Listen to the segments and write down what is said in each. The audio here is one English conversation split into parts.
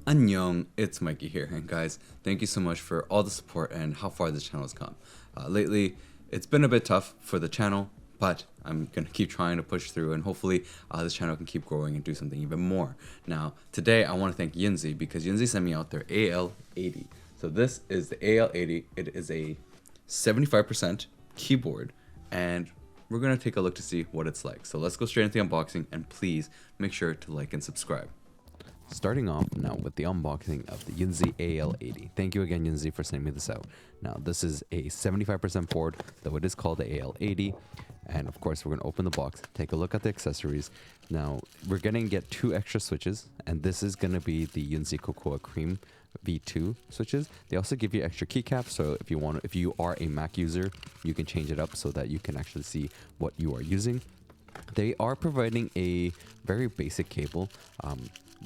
Annyeong, it's Mikey here, and guys, thank you so much for all the support and how far this channel has come. Lately, it's been a bit tough for the channel, but I'm gonna keep trying to push through, and hopefully, this channel can keep growing and do something even more. Now, today I want to thank Yunzii because Yunzii sent me out their AL80. So this is the AL80. It is a 75% keyboard, and we're gonna take a look to see what it's like. So let's go straight into the unboxing, and please make sure to like and subscribe. Starting off now with the unboxing of the Yunzii AL80. Thank you again, Yunzii, for sending me this out. Now, this is a 75% board, though it is called the AL80. And of course, we're going to open the box, take a look at the accessories. Now, we're going to get 2 extra switches, and this is going to be the Yunzii Cocoa Cream V2 switches. They also give you extra keycaps, so if you are a Mac user, you can change it up so that you can actually see what you are using. They are providing a very basic cable.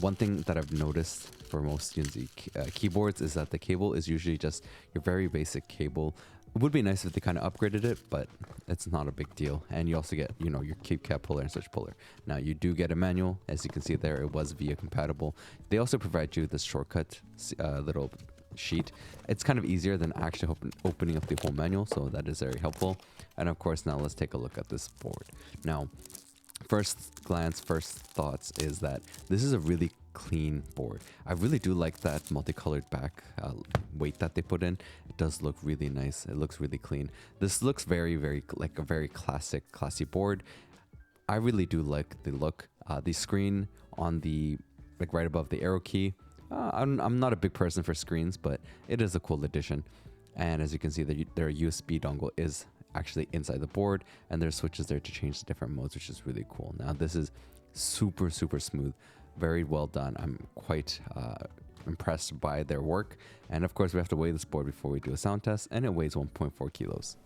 One thing that I've noticed for most Yunzii keyboards is that the cable is usually just your very basic cable. It would be nice if they kind of upgraded it, but it's not a big deal. And you also get, your keycap puller and switch puller. Now, you do get a manual. As you can see there, it was VIA compatible. They also provide you this shortcut little sheet. It's kind of easier than actually opening up the whole manual, so that is very helpful. And of course, now let's take a look at this board. Now, first glance, first thoughts is that this is a really clean board. I really do like that multicolored back weight that they put in. It does look really nice. It looks really clean. This looks very like a very classy board. I really do like the look. The screen on the right above the arrow key. I'm not a big person for screens, but it is a cool addition. And as you can see, their USB dongle is actually inside the board, and there's switches there to change the different modes, which is really cool. Now, this is super smooth, very well done. I'm quite impressed by their work. And of course, we have to weigh this board before we do a sound test, and it weighs 1.4 kilos.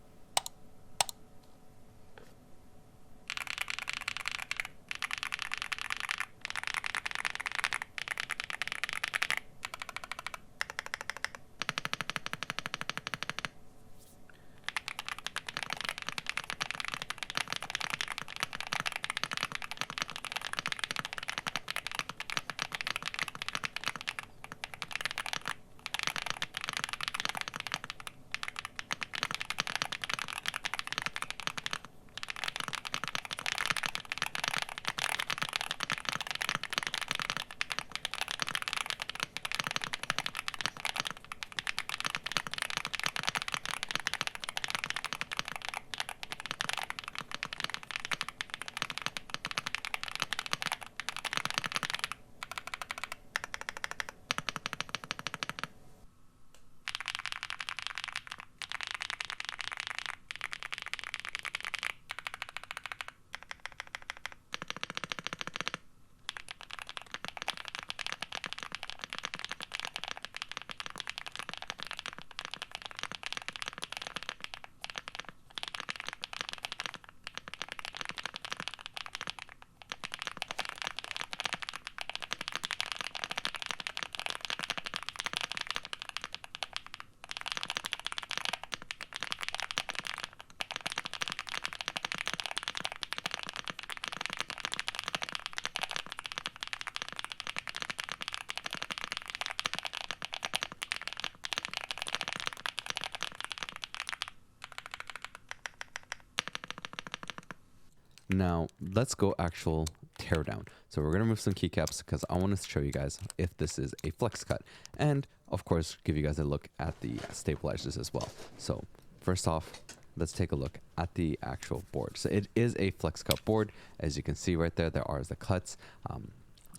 Now, let's go actual teardown. So we're going to remove some keycaps because I want to show you guys if this is a flex cut. And, of course, give you guys a look at the stabilizers as well. So, first off, let's take a look at the actual board. So it is a flex cut board. As you can see right there, there are the cuts.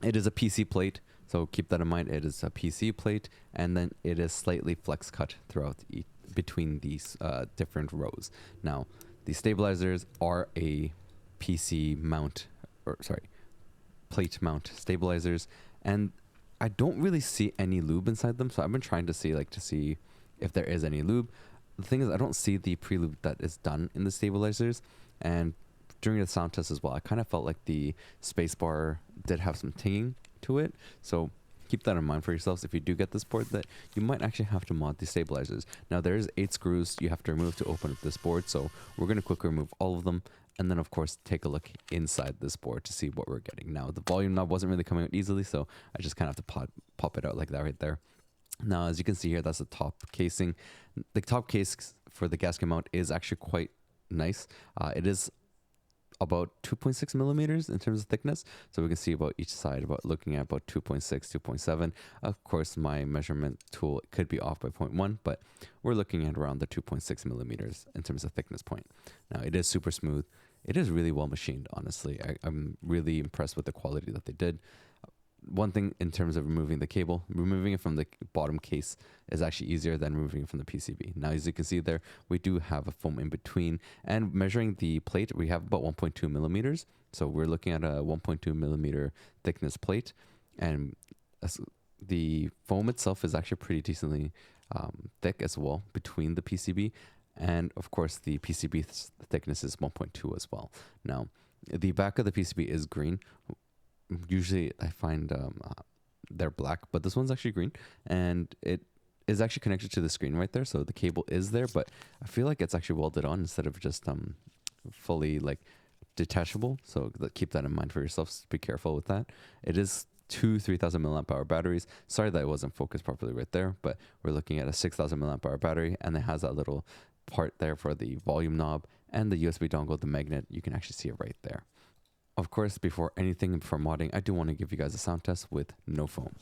It is a PC plate. So keep that in mind. It is a PC plate. And then it is slightly flex cut throughout between these different rows. Now, the stabilizers are a plate mount stabilizers, and I don't really see any lube inside them, so I've been trying to see if there is any lube. The thing is, I don't see the pre-lube that is done in the stabilizers, and during the sound test as well, I kind of felt like the spacebar did have some tinging to it, so keep that in mind for yourselves if you do get this board, that you might actually have to mod the stabilizers. Now, there's 8 screws you have to remove to open up this board, so we're going to quickly remove all of them, And then, of course, take a look inside this board to see what we're getting. Now, the volume knob wasn't really coming out easily, so I just kind of have to pop it out like that right there. Now, as you can see here, that's the top casing. The top case for the gasket mount is actually quite nice. It is about 2.6 millimeters in terms of thickness. So we can see about each side, about looking at about 2.6, 2.7. Of course, my measurement tool could be off by 0.1, but we're looking at around the 2.6 millimeters in terms of thickness point. Now, it is super smooth. It is really well machined, honestly. I'm really impressed with the quality that they did. One thing in terms of removing the cable, removing it from the bottom case is actually easier than removing it from the PCB. Now, as you can see there, we do have a foam in between, and measuring the plate, we have about 1.2 millimeters. So we're looking at a 1.2 millimeter thickness plate, and the foam itself is actually pretty decently thick as well between the PCB. And of course, the PCB thickness is 1.2 as well. Now, the back of the PCB is green. Usually I find they're black, but this one's actually green, and it is actually connected to the screen right there. So the cable is there, but I feel like it's actually welded on instead of just fully like detachable. So keep that in mind for yourselves. Be careful with that. It is two 3000 milliamp hour batteries. Sorry that it wasn't focused properly right there, but we're looking at a 6000 milliamp hour battery, and it has that little part there for the volume knob and the USB dongle, the magnet. You can actually see it right there. Of course, before anything for modding, I do want to give you guys a sound test with no foam.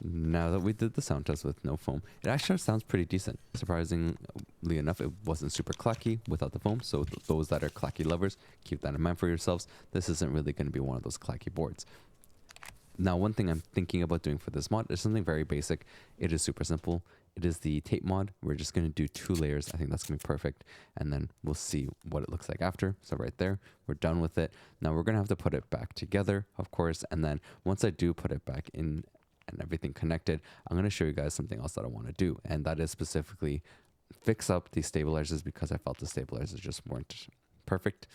Now that we did the sound test with no foam, it actually sounds pretty decent. Surprisingly enough, it wasn't super clacky without the foam. So those that are clacky lovers, keep that in mind for yourselves. This isn't really going to be one of those clacky boards. Now, one thing I'm thinking about doing for this mod is something very basic. It is super simple. It is the tape mod. We're just going to do 2 layers. I think that's going to be perfect. And then we'll see what it looks like after. So right there, we're done with it. Now we're going to have to put it back together, of course. And then once I do put it back in and everything connected, I'm going to show you guys something else that I want to do. And that is specifically fix up the stabilizers, because I felt the stabilizers just weren't perfect.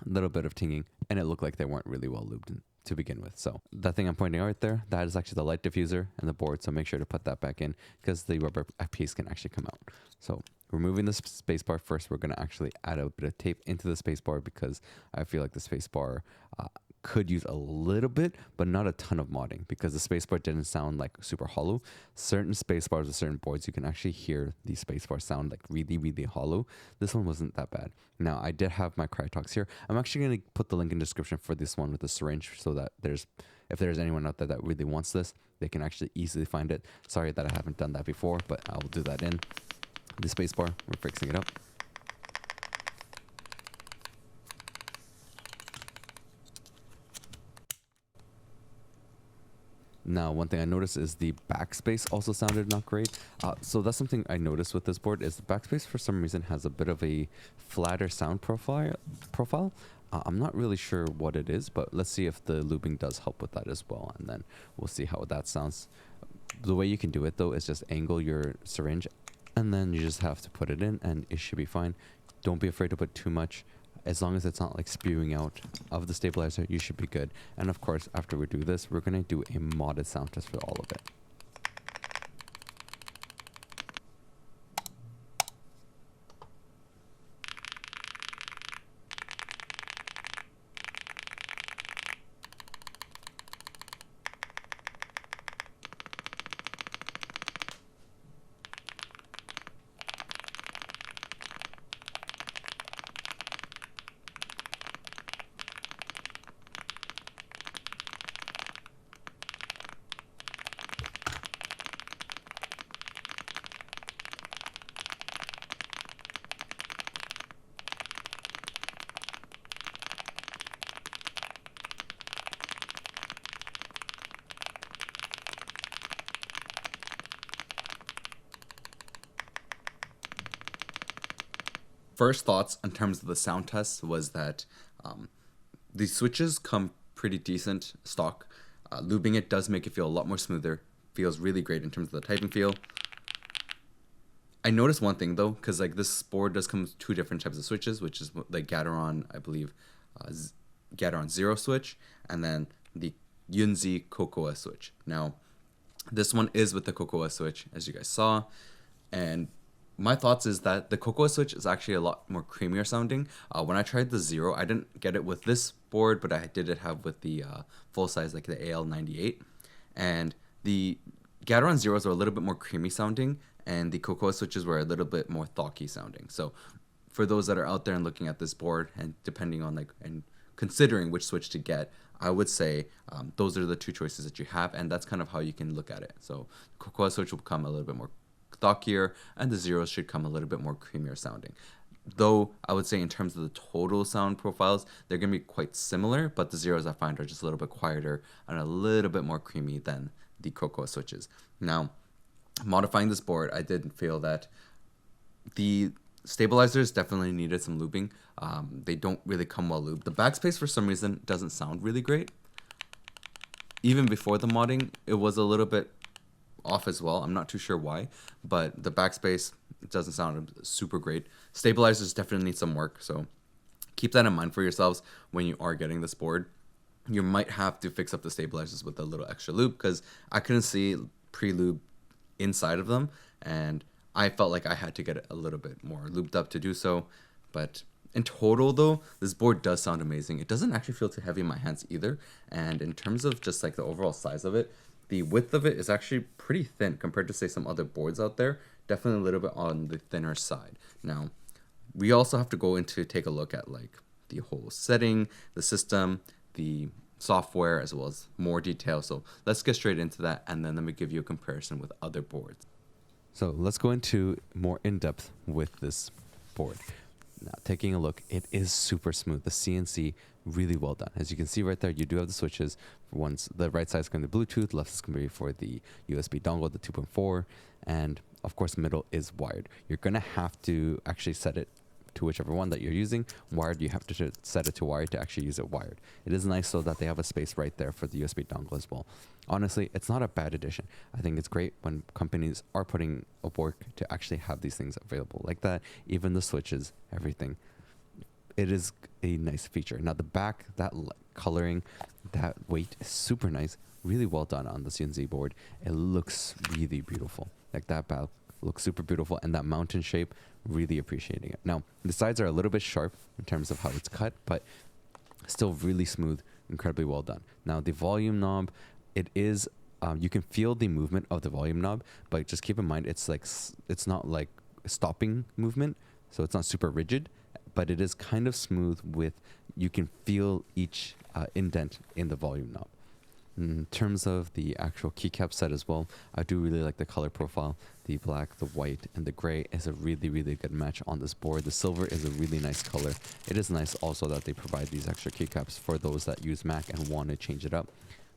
A little bit of tinging, and it looked like they weren't really well lubed to begin with. So that thing I'm pointing out right there, that is actually the light diffuser and the board. So make sure to put that back in, because the rubber piece can actually come out. So removing the spacebar first, we're going to actually add a bit of tape into the spacebar, because I feel like the spacebar could use a little bit, but not a ton of modding, because the spacebar didn't sound like super hollow. Certain spacebars with certain boards, you can actually hear the spacebar sound like really, really hollow. This one wasn't that bad. Now, I did have my Crytox here. I'm actually going to put the link in the description for this one with the syringe, so that if there's anyone out there that really wants this, they can actually easily find it. Sorry that I haven't done that before, but I will do that in the spacebar. We're fixing it up. Now, one thing I noticed is the backspace also sounded not great. So that's something I noticed with this board, is the backspace for some reason has a bit of a flatter sound profile. I'm not really sure what it is, but let's see if the lubing does help with that as well, and then we'll see how that sounds. The way you can do it though is just angle your syringe, and then you just have to put it in, and it should be fine. Don't be afraid to put too much. As long as it's not like spewing out of the stabilizer, you should be good. And of course, after we do this, we're going to do a modded sound test for all of it. first thoughts in terms of the sound test was that the switches come pretty decent stock. Lubing it does make it feel a lot more smoother. Feels really great in terms of the typing feel. I noticed one thing though, because like this board does come with two different types of switches, which is the Gateron, I believe, Gateron Zero switch, and then the Yunzii Cocoa switch. Now, this one is with the Cocoa switch, as you guys saw, and my thoughts is that the Cocoa switch is actually a lot more creamier sounding. When I tried the Zero, I didn't get it with this board, but I did have with the full size, like the AL98, and the Gateron Zeros are a little bit more creamy sounding, and the Cocoa switches were a little bit more thocky sounding. So for those that are out there and looking at this board and depending on like and considering which switch to get, I would say those are the two choices that you have, and that's kind of how you can look at it. So Cocoa switch will come a little bit more thockier, and the Zeros should come a little bit more creamier sounding. Though I would say in terms of the total sound profiles, they're going to be quite similar, but the Zeros I find are just a little bit quieter and a little bit more creamy than the Cocoa switches. Now, modifying this board, I did feel that the stabilizers definitely needed some looping. They don't really come well looped. The backspace for some reason doesn't sound really great. Even before the modding, it was a little bit off as well. I'm not too sure why, but the backspace doesn't sound super great. Stabilizers definitely need some work, so keep that in mind for yourselves when you are getting this board. You might have to fix up the stabilizers with a little extra loop, because I couldn't see pre-lube inside of them, and I felt like I had to get it a little bit more looped up to do so. But in total though, this board does sound amazing. It doesn't actually feel too heavy in my hands either, and in terms of just like the overall size of it, the width of it is actually pretty thin compared to say some other boards out there. Definitely a little bit on the thinner side. Now, we also have to go into take a look at like the whole setting, the system, the software, as well as more detail. So let's get straight into that, and then let me give you a comparison with other boards. So let's go into more in depth with this board. Now, taking a look, it is super smooth. The CNC, really well done. As you can see right there, you do have the switches. Once the right side is going to be Bluetooth, left is going to be for the USB dongle, the 2.4, and of course, middle is wired. You're going to have to actually set it to whichever one that you're using. Wired, you have to set it to wired to actually use it wired. It is nice so that they have a space right there for the USB dongle as well. Honestly, it's not a bad addition. I think it's great when companies are putting a work to actually have these things available like that. Even the switches, everything. It is a nice feature. Now the back, that coloring, that weight is super nice. Really well done on the Yunzii board. It looks really beautiful. Like that back looks super beautiful, and that mountain shape, really appreciating it. Now the sides are a little bit sharp in terms of how it's cut, but still really smooth, incredibly well done. Now the volume knob, it is you can feel the movement of the volume knob, but just keep in mind it's like it's not like stopping movement, so it's not super rigid, but it is kind of smooth. With you can feel each indent in the volume knob. In terms of the actual keycap set as well, I do really like the color profile. The black, the white, and the gray is a really, really good match on this board. The silver is a really nice color. It is nice also that they provide these extra keycaps for those that use Mac and want to change it up.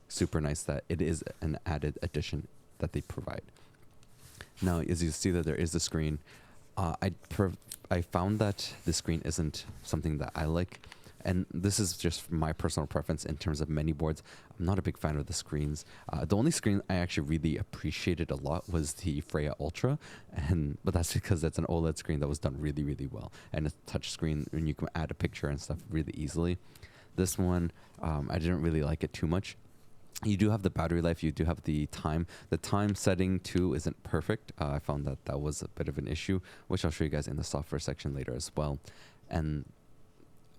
Super nice that it is an added addition that they provide. Now, as you see that there is the screen, I found that the screen isn't something that I like. And this is just my personal preference in terms of many boards. I'm not a big fan of the screens. The only screen I actually really appreciated a lot was the Freya Ultra, but that's because that's an OLED screen that was done really, really well. And it's a touch screen, and you can add a picture and stuff really easily. This one, I didn't really like it too much. You do have the battery life, you do have the time. The time setting too isn't perfect. I found that was a bit of an issue, which I'll show you guys in the software section later as well. And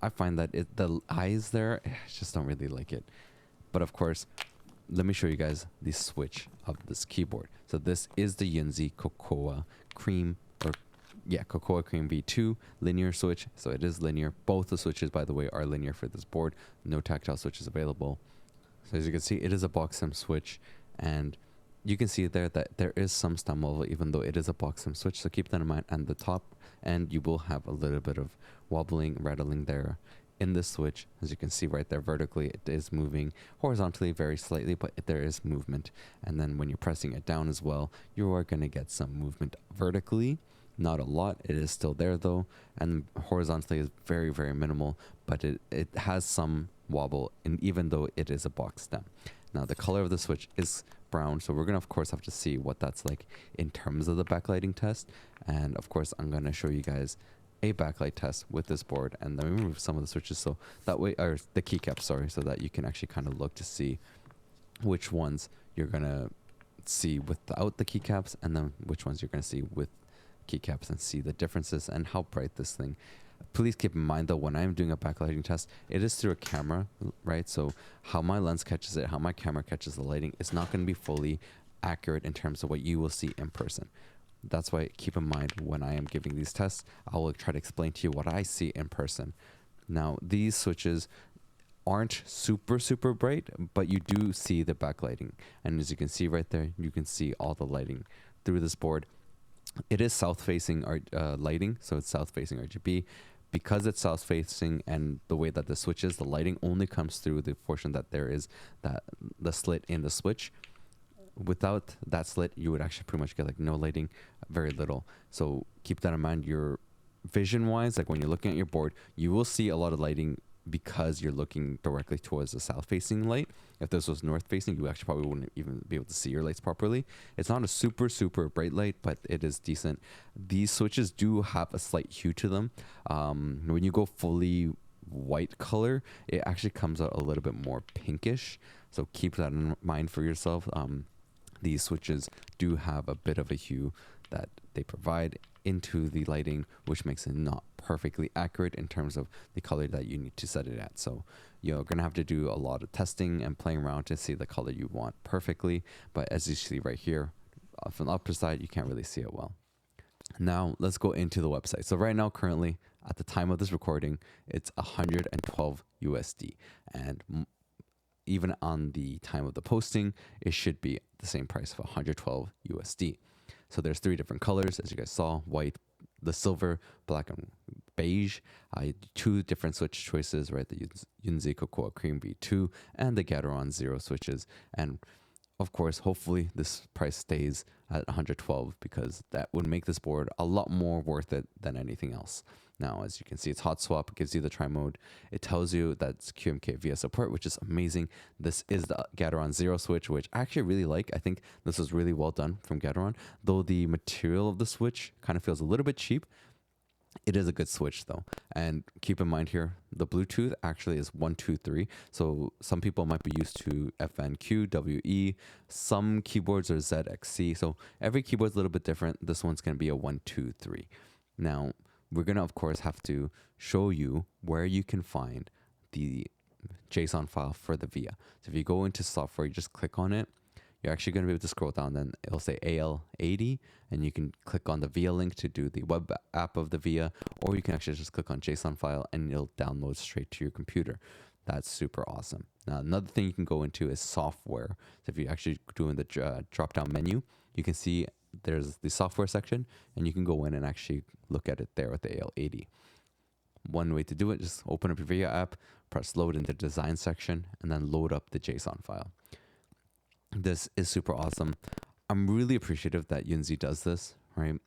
I find that the eyes there, I just don't really like it. But of course, let me show you guys the switch of this keyboard. So this is the Yunzii Cocoa Cream, Cocoa Cream V2 linear switch. So it is linear. Both the switches, by the way, are linear for this board. No tactile switches available. So as you can see, it is a box sim switch, and you can see there that there is some stem wobble even though it is a box sim switch. So keep that in mind. And the top end, you will have a little bit of wobbling, rattling there in this switch. As you can see right there vertically, it is moving horizontally very slightly, but there is movement. And then when you're pressing it down as well, you are going to get some movement vertically, Not a lot. It is still there though, and horizontally is very very minimal, but it has some wobble, and even though it is a box stem. Now the color of the switch is brown, so we're gonna of course have to see what that's like in terms of the backlighting test, and of course I'm gonna show you guys a backlight test with this board, and then we remove some of the switches so that way, or the keycaps, sorry, so that you can actually kind of look to see which ones you're gonna see without the keycaps, and then which ones you're gonna see with keycaps, and see the differences and how bright this thing. Please keep in mind though, when I'm doing a backlighting test, it is through a camera, right? So how my lens catches it, how my camera catches the lighting, is not going to be fully accurate in terms of what you will see in person. That's why keep in mind when I am giving these tests, I will try to explain to you what I see in person. Now these switches aren't super bright, but you do see the backlighting, and as you can see right there, you can see all the lighting through this board. It is south facing lighting, so it's south facing RGB. Because it's south facing, and the way that the switch is, the lighting only comes through the portion that there is that the slit in the switch. Without that slit, you would actually pretty much get like no lighting, very little. So keep that in mind. Your vision wise, like when you're looking at your board, you will see a lot of lighting because you're looking directly towards the south facing light. If this was north facing, you actually probably wouldn't even be able to see your lights properly. It's not a super bright light, but it is decent. These switches do have a slight hue to them. When you go fully white color, it actually comes out a little bit more pinkish, so keep that in mind for yourself. These switches do have a bit of a hue that they provide into the lighting, which makes it not perfectly accurate in terms of the color that you need to set it at. So you're gonna have to do a lot of testing and playing around to see the color you want perfectly. But as you see right here, from the upper side, you can't really see it well. Now let's go into the website. So right now, currently, at the time of this recording, it's 112 USD, and even on the time of the posting, it should be the same price of 112 USD. So there's 3 different colors, as you guys saw: white, the silver, black, and beige. 2 different switch choices, right? The Yunzii Cocoa Cream V2 and the Gateron Zero switches. And of course, hopefully this price stays at 112, because that would make this board a lot more worth it than anything else. Now, as you can see, it's hot swap. It gives you the tri mode. It tells you that's QMK via support, which is amazing. This is the Gateron Zero switch, which I actually really like. I think this was really well done from Gateron, though the material of the switch kind of feels a little bit cheap. It is a good switch though. And keep in mind here, the Bluetooth actually is 123. So some people might be used to FNQ, WE. Some keyboards are ZXC. So every keyboard's a little bit different. This one's going to be a 123. Now, we're going to, of course, have to show you where you can find the JSON file for the VIA. So if you go into software, you just click on it. You're actually going to be able to scroll down, then it'll say AL80, and you can click on the VIA link to do the web app of the VIA, or you can actually just click on JSON file and it'll download straight to your computer. That's super awesome. Now, another thing you can go into is software. So if you actually do in the drop down menu, you can see there's the software section, and you can go in and actually look at it there with the AL80. One way to do it, just open up your VIA app, press load in the design section, and then load up the JSON file. This is super awesome. I'm really appreciative that Yunzii does this, right?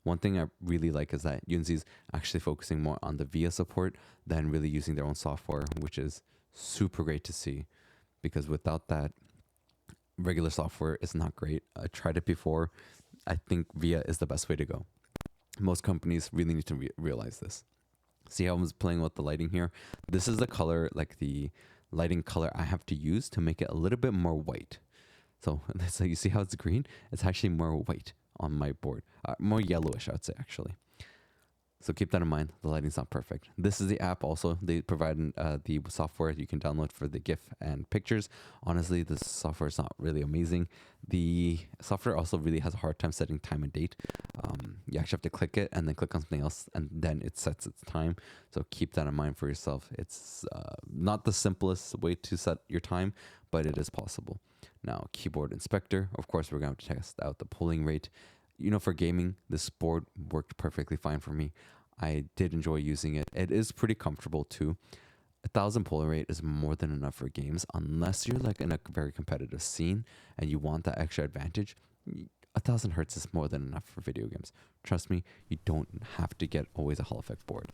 One thing I really like is that Yunzii is actually focusing more on the VIA support than really using their own software, which is super great to see, because without that, regular software is not great. I tried it before. I think VIA is the best way to go. Most companies really need to realize this. See how I was playing with the lighting here? This is the color, like the lighting color I have to use to make it a little bit more white. So you see how it's green? It's actually more white on my board. More yellowish, I would say, actually. So keep that in mind. The lighting's not perfect. This is the app also. They provide the software you can download for the GIF and pictures. Honestly, this software is not really amazing. The software also really has a hard time setting time and date. You actually have to click it and then click on something else, and then it sets its time. So keep that in mind for yourself. It's not the simplest way to set your time, but it is possible. Now, keyboard inspector. Of course, we're going to test out the polling rate. You know, for gaming, this board worked perfectly fine for me. I did enjoy using it. It is pretty comfortable too. 1,000 polling rate is more than enough for games, unless you're like in a very competitive scene and you want that extra advantage. 1,000 hertz is more than enough for video games. Trust me, you don't have to get always a Hall effect board.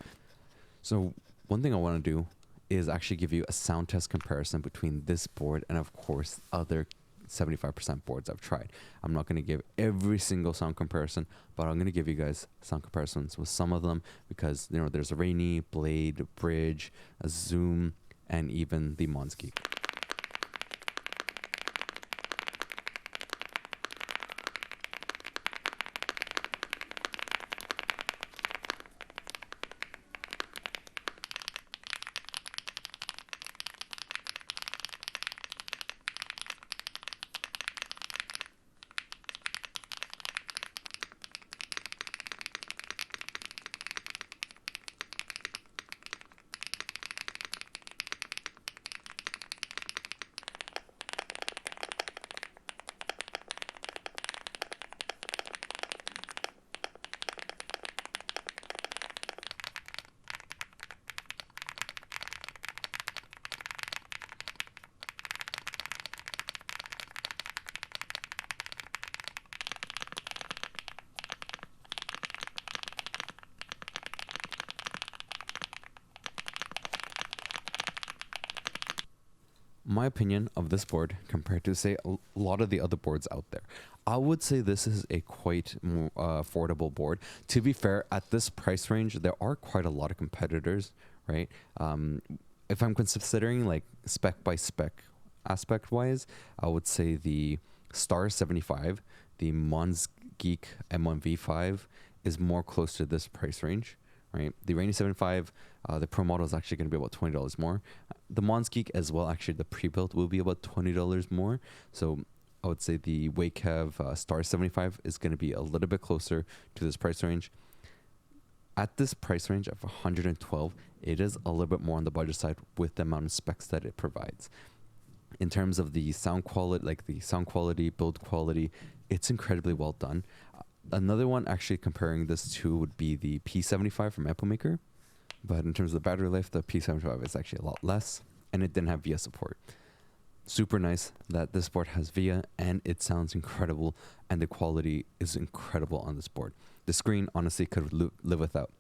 So one thing I want to do is actually give you a sound test comparison between this board and of course other 75% boards I've tried. I'm not going to give every single sound comparison, but I'm going to give you guys sound comparisons with some of them because, you know, there's a Rainy, Blade, Bridge, a Zoom, and even the Yunzii. My opinion of this board compared to, say, a lot of the other boards out there, I would say this is a quite more affordable board. To be fair, at this price range, there are quite a lot of competitors, right? If I'm considering like spec by spec aspect wise, I would say the Star 75, the Yunzii M1V5 is more close to this price range, right? The Rainy 75, the Pro model is actually going to be about $20 more. The Yunzii as well, actually the pre-built will be about $20 more. So I would say the Wakekev Star 75 is going to be a little bit closer to this price range. At this price range of 112, it is a little bit more on the budget side with the amount of specs that it provides. In terms of the sound quality, like the sound quality, build quality, it's incredibly well done. Another one actually comparing this to would be the P75 from Apple Maker. But in terms of the battery life, the P75 is actually a lot less, and it didn't have VIA support. Super nice that this board has VIA, and it sounds incredible, and the quality is incredible on this board. The screen, honestly, could live without.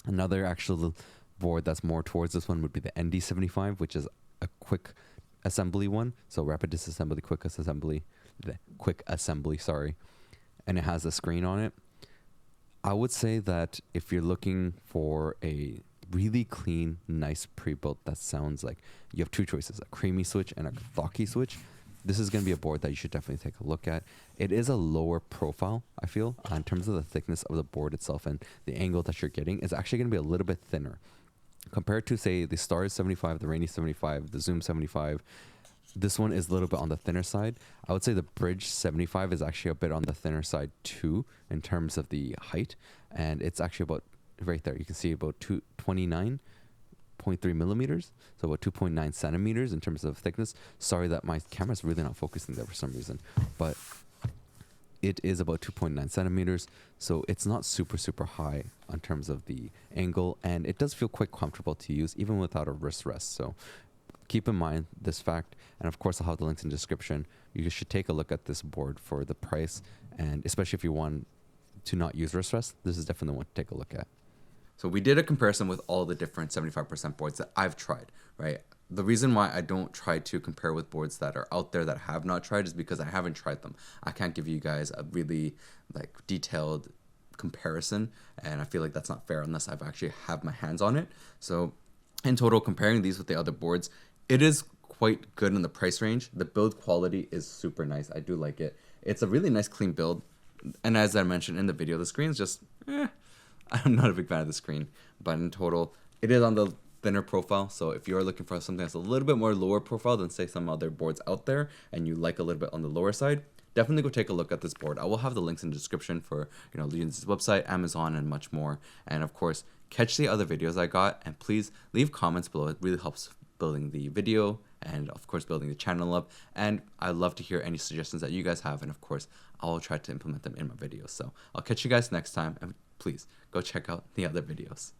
Another actual board that's more towards this one would be the ND75, which is a quick assembly one. So rapid disassembly, quick assembly, sorry. And it has a screen on it. I would say that if you're looking for a really clean, nice pre-built that sounds like you have two choices, a creamy switch and a thocky switch, this is going to be a board that you should definitely take a look at. It is a lower profile, I feel, in terms of the thickness of the board itself, and the angle that you're getting is actually going to be a little bit thinner compared to, say, the Star 75, the Rainy 75, the Zoom 75. This one is a little bit on the thinner side. I would say the Bridge 75 is actually a bit on the thinner side too in terms of the height, and it's actually about right there. You can see about 29.3 millimeters, so about 2.9 centimeters in terms of thickness. Sorry that my camera's really not focusing there for some reason, but it is about 2.9 centimeters, so it's not super high in terms of the angle, and it does feel quite comfortable to use even without a wrist rest. So keep in mind this fact, and of course I'll have the links in the description. You should take a look at this board for the price, and especially if you want to not use wrist rest, this is definitely one to take a look at. So we did a comparison with all the different 75% boards that I've tried, right? The reason why I don't try to compare with boards that are out there that I have not tried is because I haven't tried them. I can't give you guys a really like detailed comparison, and I feel like that's not fair unless I've actually had my hands on it. So in total, comparing these with the other boards, it is quite good in the price range. The build quality is super nice. I do like it. It's a really nice clean build. And as I mentioned in the video, the screen's just, I'm not a big fan of the screen. But in total, it is on the thinner profile. So if you're looking for something that's a little bit more lower profile than say some other boards out there, and you like a little bit on the lower side, definitely go take a look at this board. I will have the links in the description for, Yunzii's website, Amazon, and much more. And of course, catch the other videos I got, and please leave comments below. It really helps building the video and of course building the channel up, and I'd love to hear any suggestions that you guys have, and of course I'll try to implement them in my videos. So I'll catch you guys next time, and please go check out the other videos.